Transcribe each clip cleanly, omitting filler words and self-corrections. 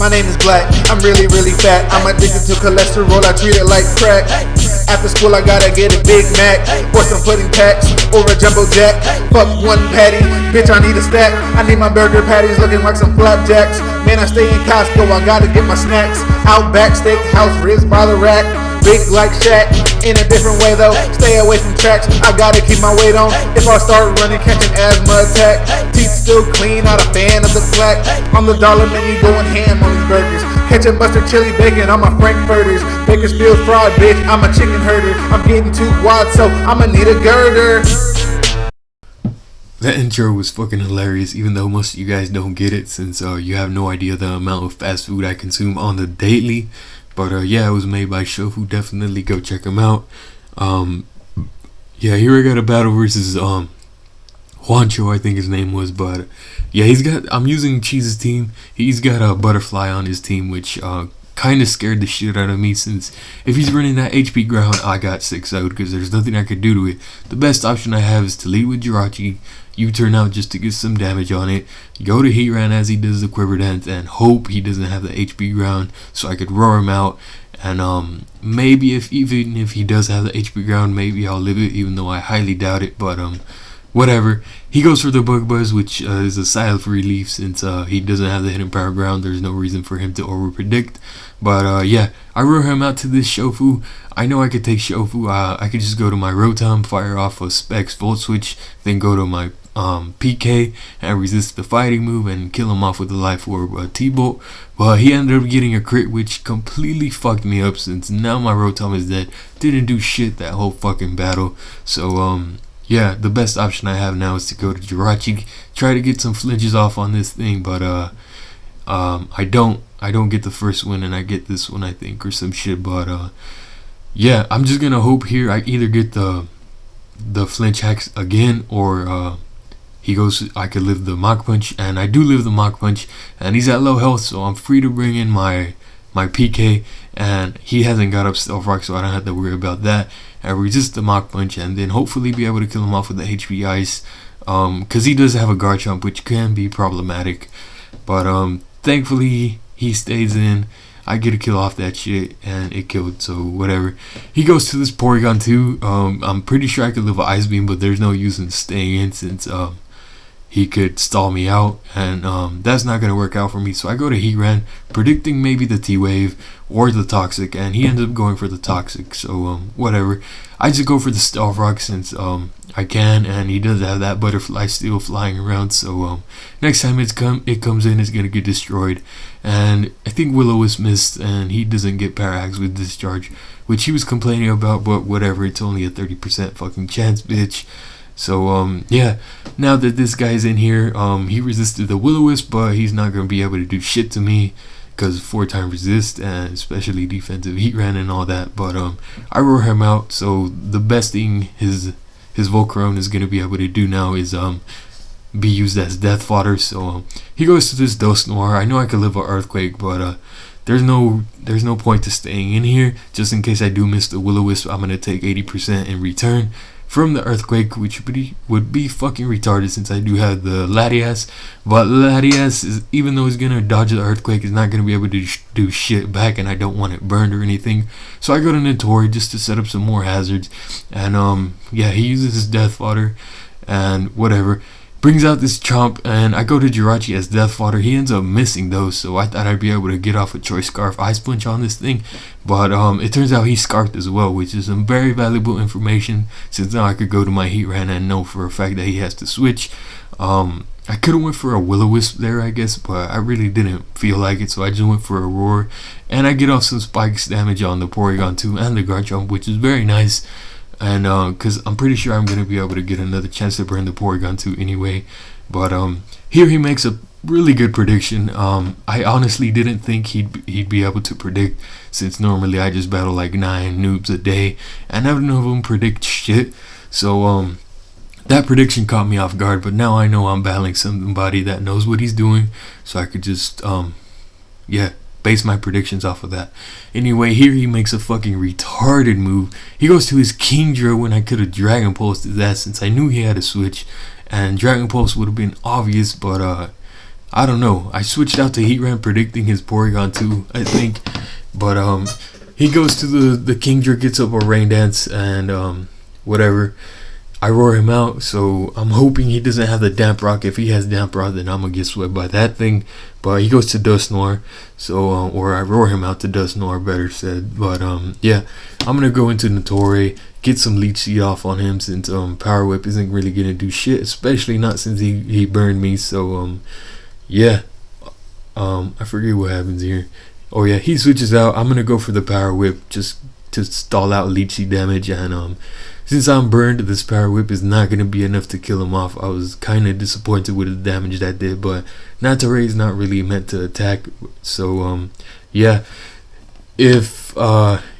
My name is Black, I'm really fat. I'm addicted to cholesterol, I treat it like crack. After school I gotta get a Big Mac, or some pudding packs, or a jumbo jack. Fuck one patty, bitch I need a stack. I need my burger patties looking like some flapjacks. Man I stay in Costco, I gotta get my snacks. Outback steakhouse, ribs by the rack. Big like Shaq, in a different way though. Stay away from tracks, I gotta keep my weight on. If I start running, catch an asthma attack. Teeth still clean, not a fan of the flack. On the dollar menu, going ham on these burgers. Ketchup, mustard, chili, bacon on my frankfurters. Bakersfield fried, bitch, I'm a chicken herder. I'm getting too wide, so I'ma need a girder. That intro was fucking hilarious, even though most of you guys don't get it, since you have no idea the amount of fast food I consume on the daily. But yeah, it was made by Shofu. Definitely go check him out. Yeah, here I got a battle versus Juancho, I think his name was. But yeah, I'm using Cheese's team. He's got a butterfly on his team, which kind of scared the shit out of me, since if he's running that HP ground, I got 6-0'd because there's nothing I could do to it. The best option I have is to lead with Jirachi, U-turn out just to get some damage on it, go to Heatran as he does the quiver dance, and hope he doesn't have the HP ground so I could roar him out. And maybe even if he does have the HP ground, maybe I'll live it, even though I highly doubt it. But whatever. He goes for the Bug Buzz, which is a sigh of relief, since he doesn't have the hidden power ground. There's no reason for him to over predict. But yeah, I roar him out to this Shofu. I know I could take Shofu. I could just go to my Rotom, fire off a Specs Volt Switch, then go to my PK and resist the fighting move and kill him off with the Life Orb T-Bolt. But he ended up getting a crit, which completely fucked me up, since now my Rotom is dead. Didn't do shit that whole fucking battle. So yeah, the best option I have now is to go to Jirachi, try to get some flinches off on this thing. But I don't get the first one, and I get this one, I think, or some shit. But yeah, I'm just gonna hope here I either get the flinch hacks again, or he goes, I could live the Mach Punch, and I do live the Mach Punch, and he's at low health, so I'm free to bring in my PK, and he hasn't got up Stealth Rock, so I don't have to worry about that. And resist the Mach Punch, and then hopefully be able to kill him off with the HP Ice, because he does have a Garchomp, which can be problematic. But thankfully he stays in. I get a kill off that shit, and it killed, so whatever. He goes to this Porygon 2. I'm pretty sure I could live an Ice Beam, but there's no use in staying in, since he could stall me out, and that's not going to work out for me. So I go to Heatran, predicting maybe the T-Wave or the Toxic, and he ended up going for the Toxic, so whatever. I just go for the Stealth Rock, since I can, and he does have that Butterfly still flying around, so next time it comes in, it's going to get destroyed. And I think Will-O-Wisp missed, and he doesn't get Parallax with Discharge, which he was complaining about, but whatever, it's only a 30% fucking chance, bitch. So yeah, now that this guy's in here, he resisted the Will-O-Wisp, but he's not going to be able to do shit to me, because 4-time resist, and especially defensive Heatran and all that. But I roar him out, so the best thing his Volcarona is going to be able to do now is be used as death fodder. So he goes to this Dusknoir. I know I could live an Earthquake, but there's no point to staying in here. Just in case I do miss the Will-O-Wisp, I'm going to take 80% in return from the Earthquake, which would be fucking retarded, since I do have the Latias. But Latias, is, even though he's gonna dodge the Earthquake, is not gonna be able to do shit back, and I don't want it burned or anything. So I go to Notori just to set up some more hazards, and yeah, he uses his Death Fodder and whatever. Brings out this Chomp, and I go to Jirachi as Death Fodder. He ends up missing those, so I thought I'd be able to get off a Choice Scarf Ice Punch on this thing. But it turns out he's Scarfed as well, which is some very valuable information, since now I could go to my Heatran and know for a fact that he has to switch. I could have went for a Will-O-Wisp there, I guess, but I really didn't feel like it, so I just went for a Roar. And I get off some Spikes damage on the Porygon 2 and the Garchomp, which is very nice. And because I'm pretty sure I'm going to be able to get another chance to burn the Porygon 2 anyway. But here he makes a really good prediction. I honestly didn't think he'd be able to predict, since normally I just battle like 9 noobs a day, and none of them predict shit. So that prediction caught me off guard, but now I know I'm battling somebody that knows what he's doing, so I could just yeah, base my predictions off of that. Anyway, here he makes a fucking retarded move. He goes to his Kingdra when I could have Dragon Pulsed his ass, since I knew he had a switch, and Dragon Pulse would have been obvious, but I don't know. I switched out to Heatran predicting his Porygon 2, I think. But he goes to the Kingdra, gets up a Rain Dance, and whatever. I roar him out, so I'm hoping he doesn't have the Damp Rock. If he has Damp Rock, then I'm gonna get swept by that thing. But he goes to Dusknoir, so or I roar him out to Dusknoir, better said. But yeah, I'm gonna go into Notori, get some Leech Seed off on him since Power Whip isn't really gonna do shit, especially not since he burned me. So yeah, I forget what happens here. Oh yeah, he switches out. I'm gonna go for the Power Whip just to stall out Leech Seed damage, and since I'm burned, this Power Whip is not gonna be enough to kill him off. I was kind of disappointed with the damage that did, but Notori is not really meant to attack. So yeah, if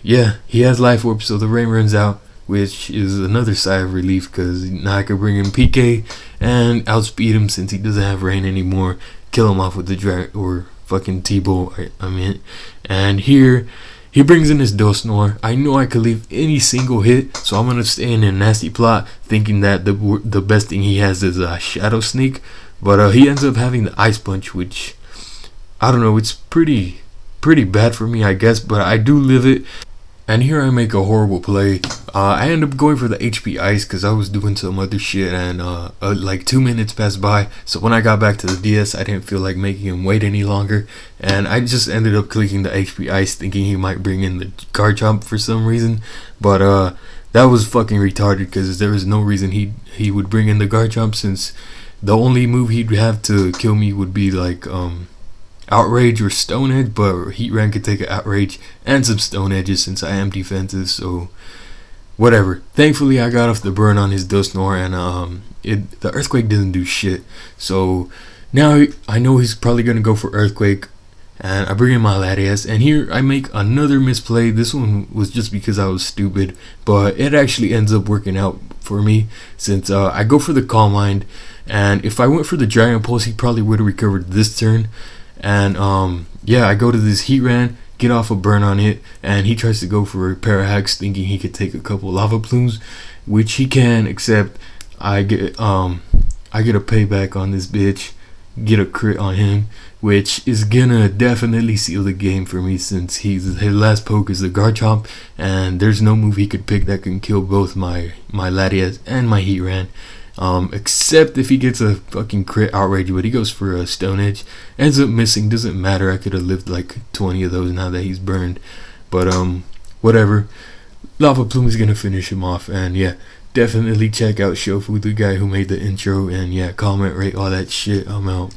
yeah, he has Life Orb, so the rain runs out, which is another sigh of relief because now I could bring in PK and outspeed him since he doesn't have rain anymore. Kill him off with the drag or fucking T-Bolt, I mean. And here he brings in his Dusknoir. I know I could leave any single hit, so I'm gonna stay in a nasty plot, thinking that the best thing he has is a Shadow Sneak. But he ends up having the Ice Punch, which I don't know. It's pretty bad for me, I guess, but I do live it. And here I make a horrible play. I end up going for the HP Ice because I was doing some other shit, and like 2 minutes passed by. So when I got back to the DS, I didn't feel like making him wait any longer, and I just ended up clicking the HP Ice, thinking he might bring in the Garchomp for some reason. But that was fucking retarded because there was no reason he would bring in the Garchomp, since the only move he'd have to kill me would be like Outrage or Stone Edge, but Heatran could take an Outrage and some Stone Edges since I am defensive, so whatever. Thankfully I got off the burn on his Dusknoir, and the Earthquake didn't do shit. So now I know he's probably gonna go for Earthquake, and I bring in my Latias, and here I make another misplay. This one was just because I was stupid, but it actually ends up working out for me since I go for the Calm Mind, and if I went for the Dragon Pulse, he probably would have recovered this turn. And yeah, I go to this Heatran, get off a burn on it, and he tries to go for a Parahax, thinking he could take a couple Lava Plumes, which he can, except I get a payback on this bitch, get a crit on him, which is gonna definitely seal the game for me since his last poke is the Garchomp, and there's no move he could pick that can kill both my Latias and my Heatran. Except if he gets a fucking crit Outrage, but he goes for a Stone Edge, ends up missing. Doesn't matter, I could have lived like 20 of those now that he's burned. But whatever, Lava Plume is gonna finish him off. And yeah, definitely check out Shofu, the guy who made the intro, and yeah, comment, rate, all that shit. I'm out.